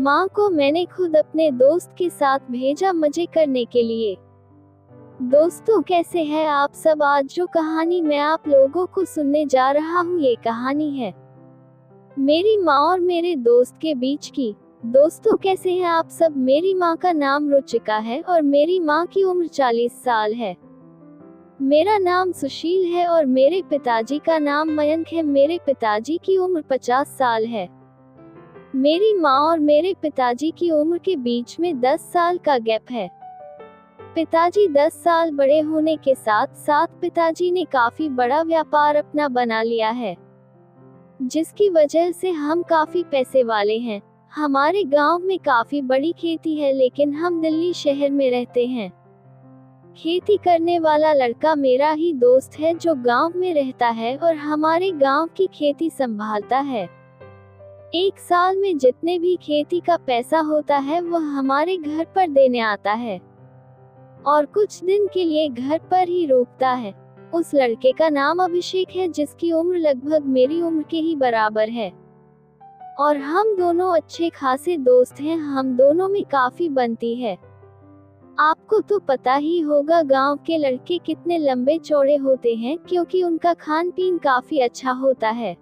माँ को मैंने खुद अपने दोस्त के साथ भेजा मजे करने के लिए। दोस्तों, कैसे हैं आप सब। आज जो कहानी मैं आप लोगों को सुनने जा रहा हूँ, ये कहानी है मेरी माँ और मेरे दोस्त के बीच की। दोस्तों, कैसे हैं आप सब। मेरी माँ का नाम रुचिका है और मेरी माँ की उम्र 40 साल है। मेरा नाम सुशील है और मेरे पिताजी का नाम मयंक है। मेरे पिताजी की उम्र 50 साल है। मेरी माँ और मेरे पिताजी की उम्र के बीच में 10 साल का गैप है। पिताजी 10 साल बड़े होने के साथ साथ पिताजी ने काफी बड़ा व्यापार अपना बना लिया है, जिसकी वजह से हम काफी पैसे वाले हैं। हमारे गांव में काफी बड़ी खेती है, लेकिन हम दिल्ली शहर में रहते हैं। खेती करने वाला लड़का मेरा ही दोस्त है जो गांव में रहता है और हमारे गांव की खेती संभालता है। एक साल में जितने भी खेती का पैसा होता है वह हमारे घर पर देने आता है और कुछ दिन के लिए घर पर ही रुकता है। उस लड़के का नाम अभिषेक है, जिसकी उम्र लगभग मेरी उम्र के ही बराबर है और हम दोनों अच्छे खासे दोस्त हैं। हम दोनों में काफी बनती है। आपको तो पता ही होगा गांव के लड़के कितने लंबे चौड़े होते हैं, क्योंकि उनका खान पीन काफी अच्छा होता है।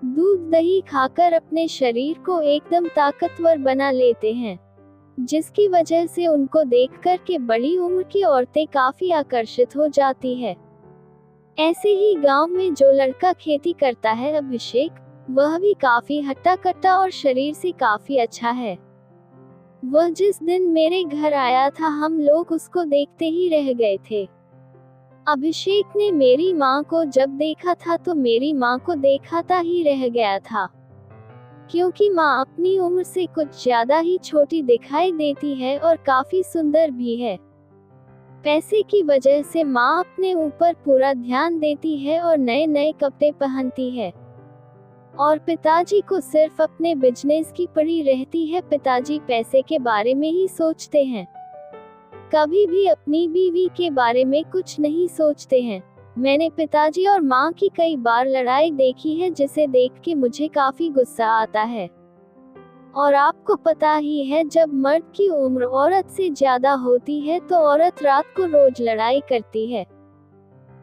दूध दही खाकर अपने शरीर को एकदम ताकतवर बना लेते हैं, जिसकी वजह से उनको देखकर के बड़ी उम्र की औरतें काफी आकर्षित हो जाती है। ऐसे ही गांव में जो लड़का खेती करता है अभिषेक, वह भी काफी हट्टा कट्टा और शरीर से काफी अच्छा है। वह जिस दिन मेरे घर आया था, हम लोग उसको देखते ही रह गए थे। अभिषेक ने मेरी माँ को जब देखा था तो मेरी माँ को देखाता ही रह गया था, क्योंकि माँ अपनी उम्र से कुछ ज्यादा ही छोटी दिखाई देती है और काफी सुंदर भी है। पैसे की वजह से माँ अपने ऊपर पूरा ध्यान देती है और नए नए कपड़े पहनती है और पिताजी को सिर्फ अपने बिजनेस की पड़ी रहती है। पिताजी पैसे के बारे में ही सोचते हैं, कभी भी अपनी बीवी के बारे में कुछ नहीं सोचते हैं। मैंने पिताजी और माँ की कई बार लड़ाई देखी है, जिसे देख के मुझे काफी गुस्सा आता है। और आपको पता ही है, जब मर्द की उम्र औरत से ज्यादा होती है तो औरत रात को रोज लड़ाई करती है।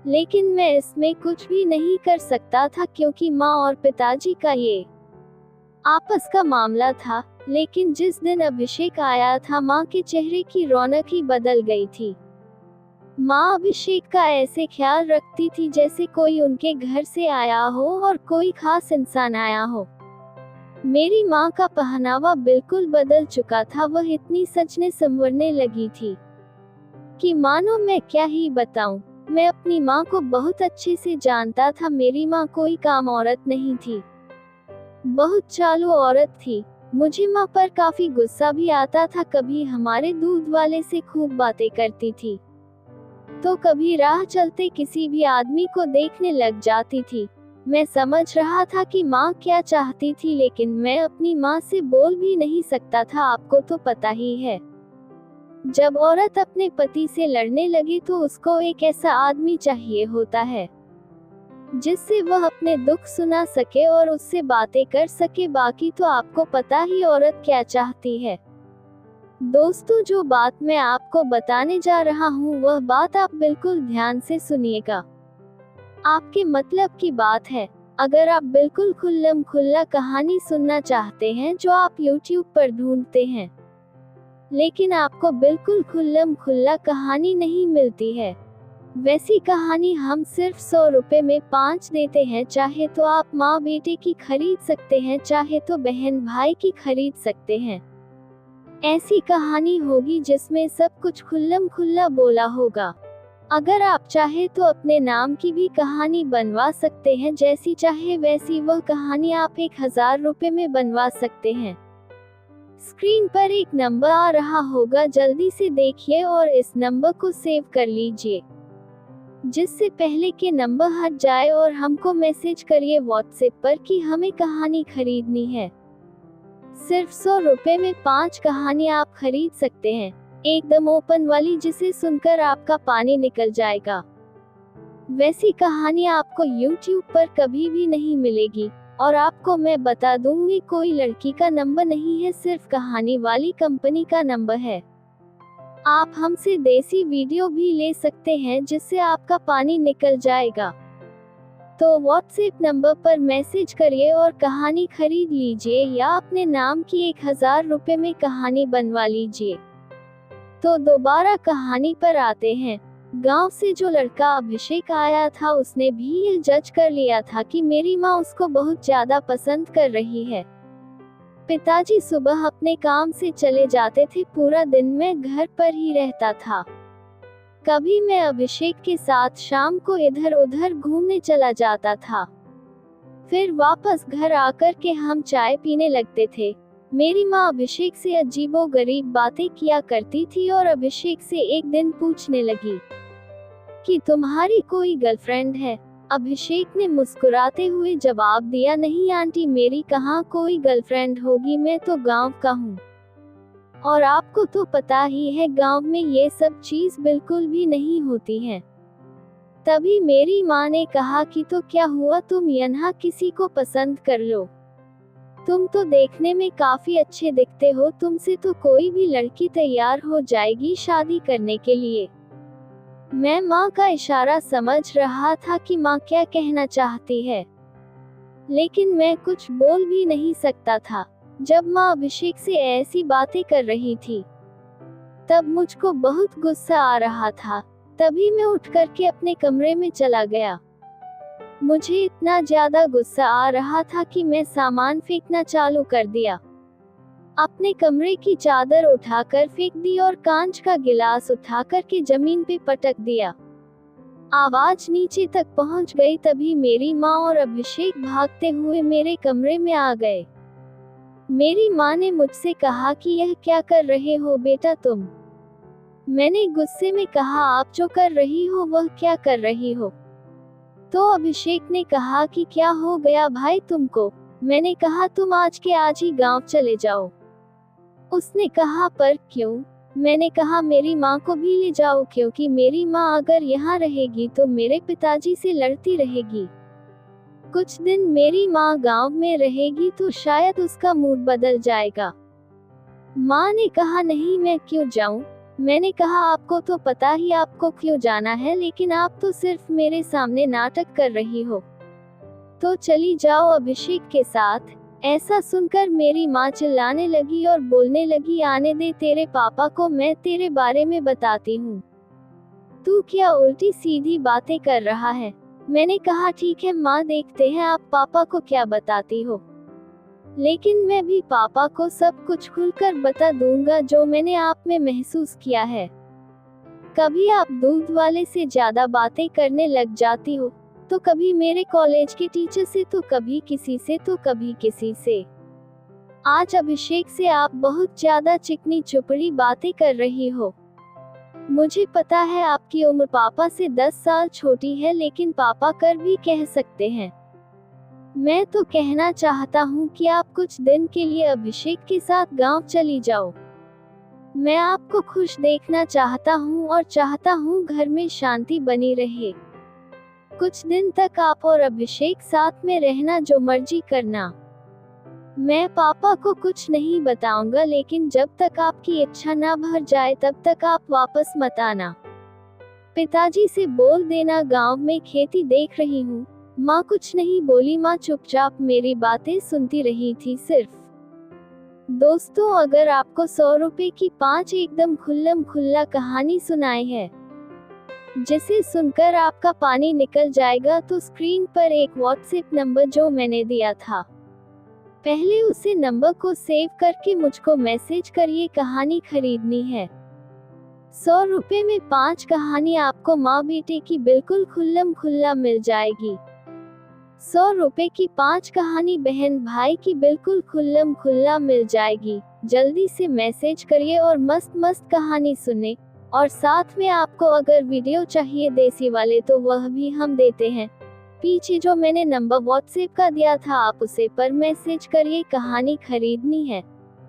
लेकिन मैं इसमें कुछ भी नहीं कर सकता था, क्योंकि माँ और पिताजी का ये आपस का मामला था। लेकिन जिस दिन अभिषेक आया था, माँ के चेहरे की रौनक ही बदल गई थी। माँ अभिषेक का ऐसे ख्याल रखती थी जैसे कोई उनके घर से आया हो और कोई खास इंसान आया हो। मेरी माँ का पहनावा बिल्कुल बदल चुका था। वह इतनी सजने संवरने लगी थी कि मानो मैं क्या ही बताऊं। मैं अपनी माँ को बहुत अच्छे से जानता था। मेरी माँ कोई काम औरत नहीं थी, बहुत चालू औरत थी। मुझे माँ पर काफी गुस्सा भी आता था। कभी हमारे दूध वाले से खूब बातें करती थी, तो कभी राह चलते किसी भी आदमी को देखने लग जाती थी। मैं समझ रहा था कि माँ क्या चाहती थी, लेकिन मैं अपनी माँ से बोल भी नहीं सकता था। आपको तो पता ही है, जब औरत अपने पति से लड़ने लगे तो उसको एक ऐसा आदमी चाहिए होता है जिससे वह अपने दुख सुना सके और उससे बातें कर सके। बाकी तो आपको पता ही औरत क्या चाहती है। दोस्तों, जो बात मैं आपको बताने जा रहा हूँ, वह बात आप बिल्कुल ध्यान से सुनिएगा। आपके मतलब की बात है। अगर आप बिल्कुल खुल्लम खुल्ला कहानी सुनना चाहते हैं, जो आप YouTube पर ढूंढते हैं, लेकिन आपको बिल्कुल खुल्लम खुल्ला कहानी नहीं मिलती है, वैसी कहानी हम सिर्फ 100 रुपए में 5 देते हैं। चाहे तो आप माँ बेटे की खरीद सकते हैं, चाहे तो बहन भाई की खरीद सकते हैं। ऐसी कहानी होगी जिसमें सब कुछ खुल्लम खुल्ला बोला होगा। अगर आप चाहे तो अपने नाम की भी कहानी बनवा सकते हैं, जैसी चाहे वैसी वह कहानी आप 1000 रुपए में बनवा सकते हैं। स्क्रीन पर एक नंबर आ रहा होगा, जल्दी से देखिए और इस नंबर को सेव कर लीजिए, जिससे पहले के नंबर हट जाए और हमको मैसेज करिए व्हाट्सएप पर कि हमें कहानी खरीदनी है। सिर्फ 100 रुपए में 5 कहानी आप खरीद सकते हैं, एकदम ओपन वाली, जिसे सुनकर आपका पानी निकल जाएगा। वैसी कहानी आपको YouTube पर कभी भी नहीं मिलेगी। और आपको मैं बता दूं, ये कोई लड़की का नंबर नहीं है, सिर्फ कहानी वाली कंपनी का नंबर है। आप हमसे देसी वीडियो भी ले सकते हैं जिससे आपका पानी निकल जाएगा। तो व्हाट्सएप नंबर पर मैसेज करिए और कहानी खरीद लीजिए या अपने नाम की 1000 रुपए में कहानी बनवा लीजिए। तो दोबारा कहानी पर आते हैं। गांव से जो लड़का अभिषेक आया था, उसने भी यह जज कर लिया था कि मेरी माँ उसको बहुत ज्यादा पसंद कर रही है। पिताजी सुबह अपने काम से चले जाते थे, पूरा दिन मैं घर पर ही रहता था। कभी मैं अभिषेक के साथ शाम को इधर उधर घूमने चला जाता था, फिर वापस घर आकर के हम चाय पीने लगते थे। मेरी माँ अभिषेक से अजीबोगरीब बातें किया करती थी और अभिषेक से एक दिन पूछने लगी कि तुम्हारी कोई गर्लफ्रेंड है। अभिषेक ने मुस्कुराते हुए जवाब दिया, नहीं आंटी, मेरी कहाँ कोई गर्लफ्रेंड होगी, मैं तो गांव का हूँ और आपको तो पता ही है गांव में ये सब चीज बिल्कुल भी नहीं होती है। तभी मेरी माँ ने कहा कि तो क्या हुआ, तुम यहाँ किसी को पसंद कर लो, तुम तो देखने में काफी अच्छे दिखते हो, तुमसे तो कोई भी लड़की तैयार हो जाएगी शादी करने के लिए। मैं माँ का इशारा समझ रहा था कि माँ क्या कहना चाहती है, लेकिन मैं कुछ बोल भी नहीं सकता था। जब माँ अभिषेक से ऐसी बातें कर रही थी तब मुझको बहुत गुस्सा आ रहा था। तभी मैं उठ करके अपने कमरे में चला गया। मुझे इतना ज्यादा गुस्सा आ रहा था कि मैं सामान फेंकना चालू कर दिया। अपने कमरे की चादर उठाकर फेंक दी और कांच का गिलास उठाकर के जमीन पे पटक दिया। आवाज नीचे तक पहुंच गई। तभी मेरी माँ और अभिषेक भागते हुए मेरे कमरे में आ गए। मेरी माँ ने मुझसे कहा कि यह क्या कर रहे हो बेटा तुम। मैंने गुस्से में कहा, आप जो कर रही हो वह क्या कर रही हो। तो अभिषेक ने कहा कि क्या हो गया भाई तुमको। मैंने कहा तुम आज के आज ही गांव चले जाओ। उसने कहा पर क्यों। मैंने कहा मेरी माँ को भी ले जाओ, क्योंकि मेरी माँ अगर यहाँ रहेगी तो मेरे पिताजी से लड़ती रहेगी। कुछ दिन मेरी माँ गांव में रहेगी तो शायद उसका मूड बदल जाएगा। माँ ने कहा नहीं, मैं क्यों जाऊं। मैंने कहा आपको तो पता ही आपको क्यों जाना है, लेकिन आप तो सिर्फ मेरे सामने नाटक कर रही हो, तो चली जाओ अभिषेक के साथ। ऐसा सुनकर मेरी माँ चिल्लाने लगी और बोलने लगी, आने दे तेरे पापा को, मैं तेरे बारे में बताती हूँ। तू क्या उल्टी सीधी बातें कर रहा है। मैंने कहा ठीक है माँ, देखते हैं आप पापा को क्या बताती हो, लेकिन मैं भी पापा को सब कुछ खुलकर बता दूंगा जो मैंने आप में महसूस किया है। कभी आप दूध वाले से ज्यादा बातें करने लग जाती हो, तो कभी मेरे कॉलेज के टीचर से, तो कभी किसी से, तो कभी किसी से। आज अभिषेक से आप बहुत ज्यादा चिकनी चुपड़ी बातें कर रही हो। मुझे पता है आपकी उम्र पापा से 10 साल छोटी है, लेकिन पापा कर भी कह सकते हैं। मैं तो कहना चाहता हूँ कि आप कुछ दिन के लिए अभिषेक के साथ गांव चली जाओ। मैं आपको खुश देखना चाहता हूँ और चाहता हूँ घर में शांति बनी रहे। कुछ दिन तक आप और अभिषेक साथ में रहना, जो मर्जी करना। मैं पापा को कुछ नहीं बताऊंगा, लेकिन जब तक आपकी इच्छा ना भर जाए तब तक आप वापस मत आना। पिताजी से बोल देना गांव में खेती देख रही हूँ। माँ कुछ नहीं बोली, माँ चुपचाप मेरी बातें सुनती रही थी सिर्फ। दोस्तों, अगर आपको 100 रुपए की 5 एकदम खुल्लम खुल्ला कहानी सुनाई है जिसे सुनकर आपका पानी निकल जाएगा, तो स्क्रीन पर एक व्हाट्सएप नंबर जो मैंने दिया था, पहले उसे नंबर को सेव करके मुझको मैसेज करिए, कहानी खरीदनी है। 100 रुपए में 5 कहानी आपको माँ बेटे की बिल्कुल खुल्लम खुल्ला मिल जाएगी। 100 रुपए की 5 कहानी बहन भाई की बिल्कुल खुल्लम खुल्ला मिल जाएगी। जल्दी से मैसेज करिए और मस्त मस्त कहानी सुने। और साथ में आपको अगर वीडियो चाहिए देसी वाले तो वह भी हम देते हैं। पीछे जो मैंने नंबर व्हाट्सएप का दिया था आप उसे पर मैसेज करिए, कहानी खरीदनी है,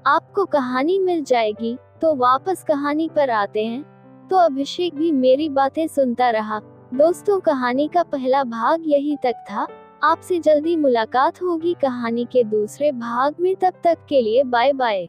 आपको कहानी मिल जाएगी। तो वापस कहानी पर आते हैं। तो अभिषेक भी मेरी बातें सुनता रहा। दोस्तों, कहानी का पहला भाग यही तक था। आपसे जल्दी मुलाकात होगी कहानी के दूसरे भाग में, तब तक के लिए बाय बाय।